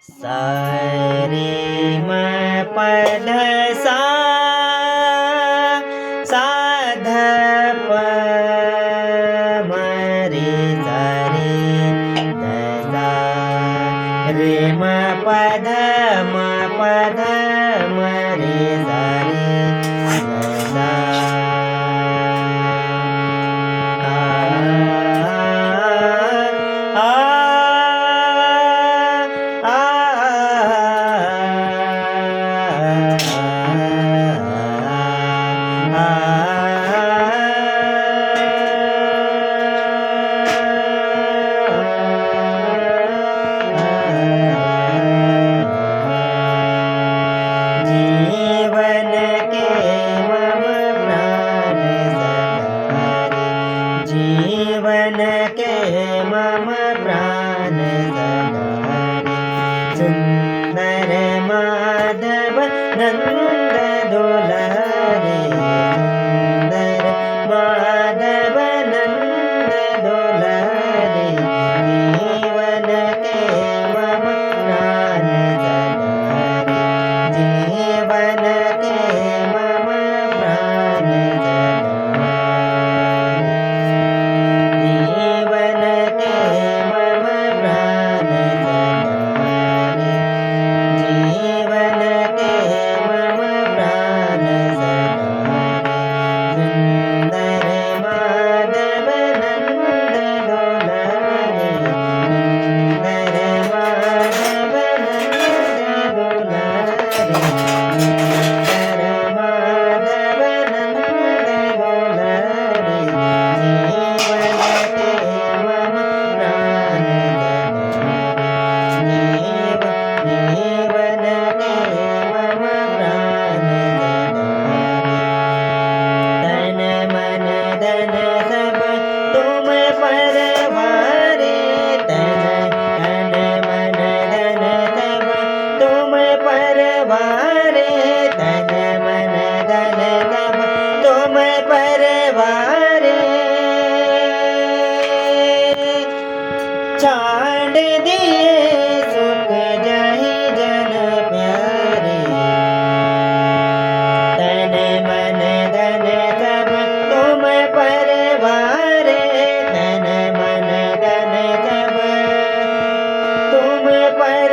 सा रे म पध सा सा ध प म रे सा रे ध सा रे म पध म पध म रे सा रे ध सा आ जीवन के मम प्राण सखारे जीवन के मम प्राण सखारे सुंदर माधव नंद दुलारे सुंदर माधव नंद दुलारे जीवन के मम प्राण सखारे जीवन के मम प्राण सखारे जीवन के मम प्राण सखारे जीवन के मम प्राण सखारे सुंदर माधव नंद दुलारे सुंदर माधव नंद दुलारे सुंदर माधव नंद दुलारे जीवन के मम प्राण सखारे जीवन के मम प्राण सखारे तन मन धन सब तुम परवारे तन मन धन सब तुम परवारे तन मन धन सब तुम परवारे छाड़ दिए सुख जहि जन प्यारे तन मन धन सब तुम परवारे तन मन धन सब तुम पर